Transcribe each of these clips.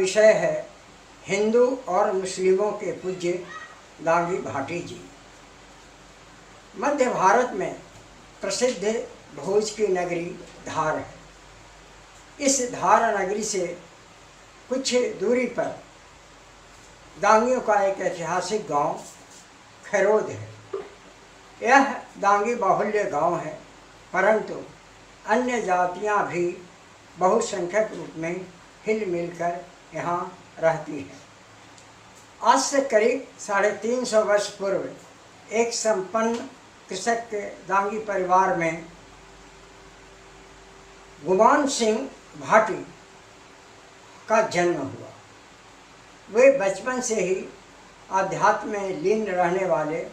विषय है हिंदू और मुस्लिमों के पूज्य दांगी भाटी जी। मध्य भारत में प्रसिद्ध भोज की नगरी धार है। इस धार नगरी से कुछ दूरी पर दांगियों का एक ऐतिहासिक गांव खैरोद है। यह दांगी बाहुल्य गांव है, परंतु अन्य जातियां भी बहुसंख्यक रूप में हिल मिलकर यहाँ रहती हैं। आज से करीब 350 वर्ष पूर्व एक संपन्न कृषक के दांगी परिवार में गुमान सिंह भाटी का जन्म हुआ। वे बचपन से ही आध्यात्म में लीन रहने वाले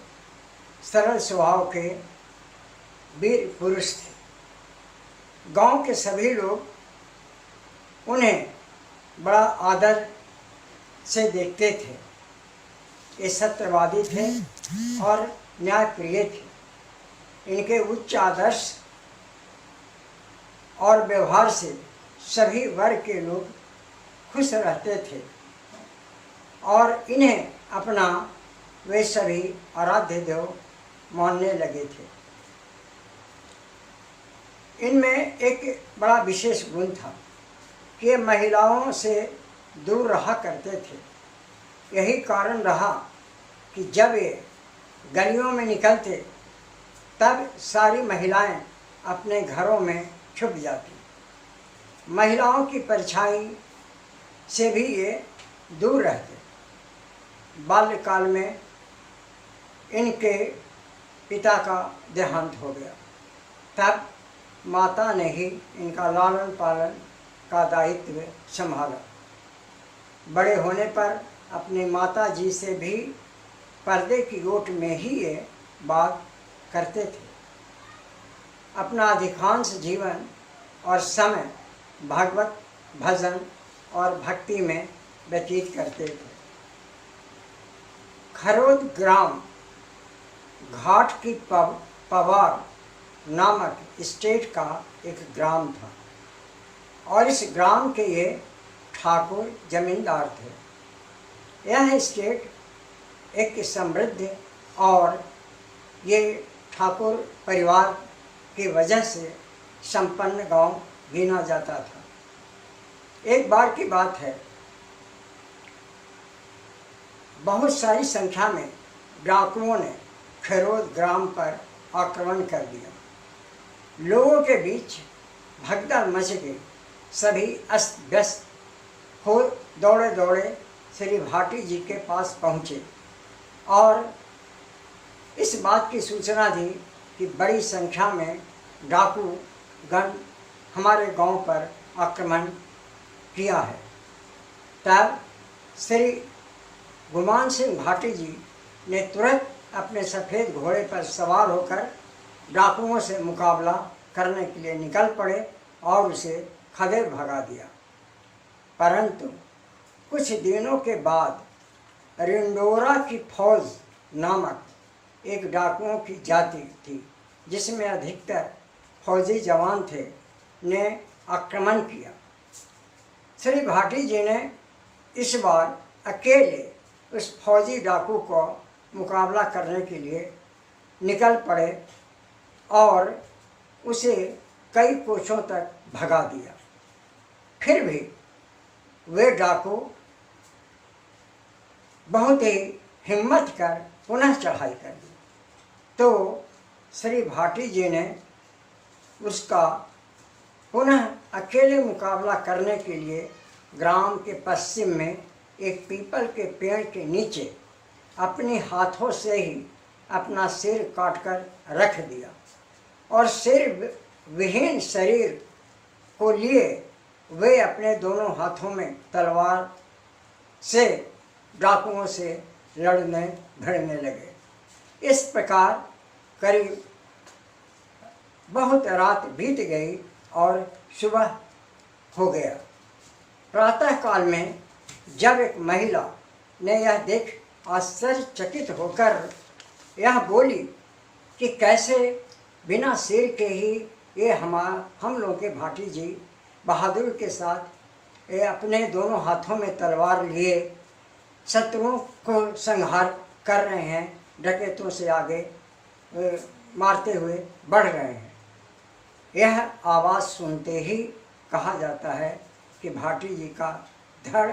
सरल स्वभाव के वीर पुरुष थे। गांव के सभी लोग उन्हें बड़ा आदर से देखते थे। ये सत्यवादी थे और न्यायप्रिय थे। इनके उच्च आदर्श और व्यवहार से सभी वर्ग के लोग खुश रहते थे और इन्हें अपना वे सभी आराध्य देव मानने लगे थे। इनमें एक बड़ा विशेष गुण था कि महिलाओं से दूर रहा करते थे। यही कारण रहा कि जब ये गलियों में निकलते तब सारी महिलाएं अपने घरों में छुप जाती। महिलाओं की परछाई से भी ये दूर रहते। बाल्यकाल में इनके पिता का देहांत हो गया। तब माता ने ही इनका लालन पालन का दायित्व संभाला। बड़े होने पर अपनी माता जी से भी पर्दे की ओट में ही ये बात करते थे। अपना अधिकांश जीवन और समय भागवत भजन और भक्ति में व्यतीत करते थे। खैरोद ग्राम घाट की पवार नामक स्टेट का एक ग्राम था और इस ग्राम के ये ठाकुर जमींदार थे। यह स्टेट एक समृद्ध और ये ठाकुर परिवार की वजह से संपन्न गांव गिना जाता था। एक बार की बात है, बहुत सारी संख्या में डाकुओं ने खैरोद ग्राम पर आक्रमण कर दिया। लोगों के बीच भगदड़ मच गई। सभी अस्त व्यस्त हो दौड़े दौड़े श्री भाटी जी के पास पहुँचे और इस बात की सूचना दी कि बड़ी संख्या में डाकू गण हमारे गांव पर आक्रमण किया है। तब श्री गुमान सिंह भाटी जी ने तुरंत अपने सफ़ेद घोड़े पर सवार होकर डाकुओं से मुकाबला करने के लिए निकल पड़े और उसे खदेड़ भगा दिया। परंतु कुछ दिनों के बाद रिंडोरा की फौज नामक एक डाकुओं की जाति थी, जिसमें अधिकतर फौजी जवान थे, ने आक्रमण किया। श्री भाटी जी ने इस बार अकेले उस फौजी डाकू को मुकाबला करने के लिए निकल पड़े और उसे कई कोसों तक भगा दिया। फिर भी वे डाकू बहुत ही हिम्मत कर पुनः चढ़ाई कर दी। तो श्री भाटी जी ने उसका पुनः अकेले मुकाबला करने के लिए ग्राम के पश्चिम में एक पीपल के पेड़ के नीचे अपने हाथों से ही अपना सिर काटकर रख दिया और सिर विहीन शरीर को लिए वे अपने दोनों हाथों में तलवार से डाकुओं से लड़ने भिड़ने लगे। इस प्रकार करीब बहुत रात बीत गई और सुबह हो गया। प्रातःकाल में जब एक महिला ने यह देख आश्चर्यचकित होकर यह बोली कि कैसे बिना सिर के ही ये हम लोगों के भाटी जी बहादुर के साथ ये अपने दोनों हाथों में तलवार लिए शत्रुओं को संहार कर रहे हैं, डकैतों से आगे मारते हुए बढ़ रहे हैं। यह आवाज़ सुनते ही कहा जाता है कि भाटी जी का धड़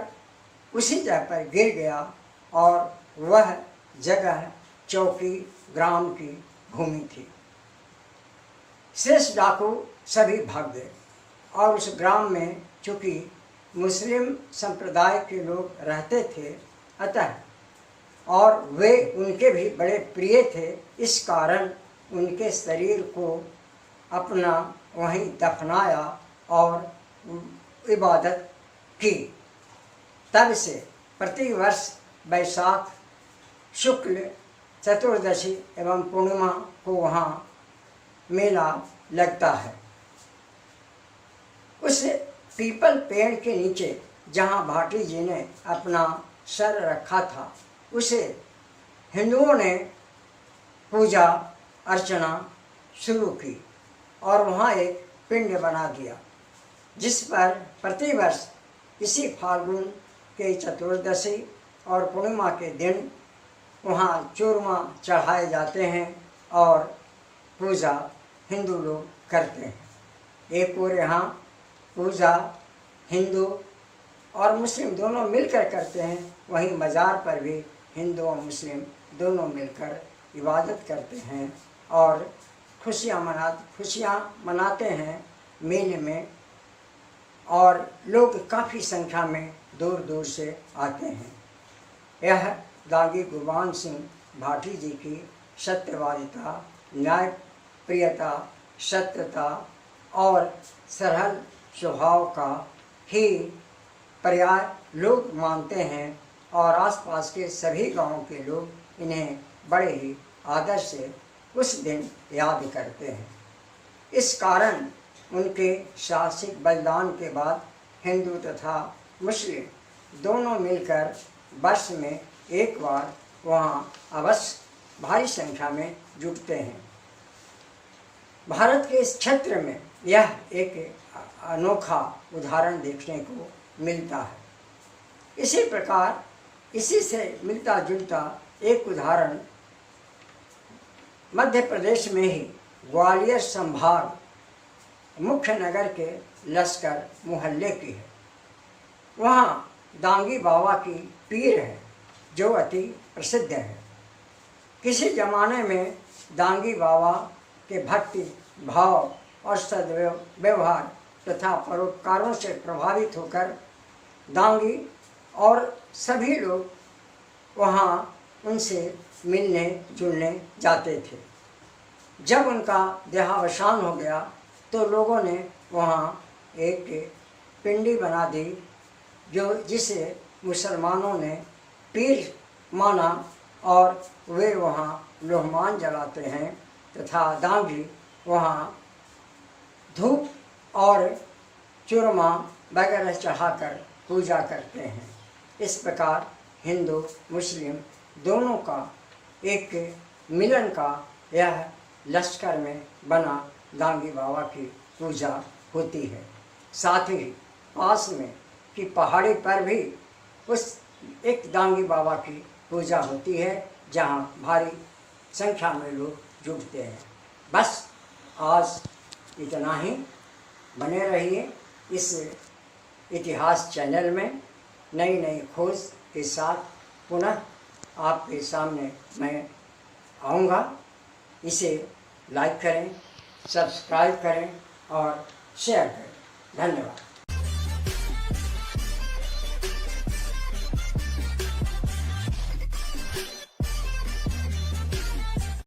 उसी जगह पर गिर गया और वह जगह चौकी ग्राम की भूमि थी। शेष डाकू सभी भाग गए और उस ग्राम में चूँकि मुस्लिम संप्रदाय के लोग रहते थे, अतः और वे उनके भी बड़े प्रिय थे, इस कारण उनके शरीर को अपना वहीं दफनाया और इबादत की। तब से प्रतिवर्ष वैशाख शुक्ल चतुर्दशी एवं पूर्णिमा को वहाँ मेला लगता है। उस पीपल पेड़ के नीचे जहाँ भाटी जी ने अपना सर रखा था, उसे हिंदुओं ने पूजा अर्चना शुरू की और वहाँ एक पिंड बना दिया, जिस पर प्रतिवर्ष इसी फाल्गुन के चतुर्दशी और पूर्णिमा के दिन वहाँ चूरमा चढ़ाए जाते हैं और पूजा हिंदू लोग करते हैं। एक और यहाँ पूजा हिंदू और मुस्लिम दोनों मिलकर करते हैं, वहीं मज़ार पर भी हिंदू और मुस्लिम दोनों मिलकर इबादत करते हैं और खुशियाँ मनाते हैं मेले में। और लोग काफ़ी संख्या में दूर दूर से आते हैं। यह दागी गुरबान सिंह भाटी जी की सत्यवादिता, न्यायप्रियता, सत्यता और सरल स्वभाव का ही पर्याय लोग मानते हैं और आसपास के सभी गांवों के लोग इन्हें बड़े ही आदर से उस दिन याद करते हैं। इस कारण उनके साहसिक बलिदान के बाद हिंदू तथा मुस्लिम दोनों मिलकर वर्ष में एक बार वहाँ अवश्य भारी संख्या में जुटते हैं। भारत के इस क्षेत्र में यह एक अनोखा उदाहरण देखने को मिलता है। इसी प्रकार इसी से मिलता जुलता एक उदाहरण मध्य प्रदेश में ही ग्वालियर संभाग मुख्य नगर के लश्कर मोहल्ले की है। वहाँ दांगी बाबा की पीर है जो अति प्रसिद्ध है। किसी ज़माने में दांगी बाबा के भक्ति भाव और सद्व्यवहार तथा परोपकारों से प्रभावित होकर दांगी और सभी लोग वहाँ उनसे मिलने जुलने जाते थे। जब उनका देहावसान हो गया तो लोगों ने वहाँ एक पिंडी बना दी, जिसे मुसलमानों ने पीर माना और वे वहाँ लोहमान जलाते हैं तथा दांगी वहाँ धूप और चूरमा वगैरह चढ़ाकर पूजा करते हैं। इस प्रकार हिंदू मुस्लिम दोनों का एक मिलन का यह लश्कर में बना दांगी बाबा की पूजा होती है। साथ ही पास में की पहाड़ी पर भी उस एक दांगी बाबा की पूजा होती है, जहाँ भारी संख्या में लोग जुटते हैं। बस आज इतना ही। बने रहिए इस इतिहास चैनल में। नई नई खोज के साथ पुनः आपके सामने मैं आऊँगा। इसे लाइक करें, सब्सक्राइब करें और शेयर करें। धन्यवाद।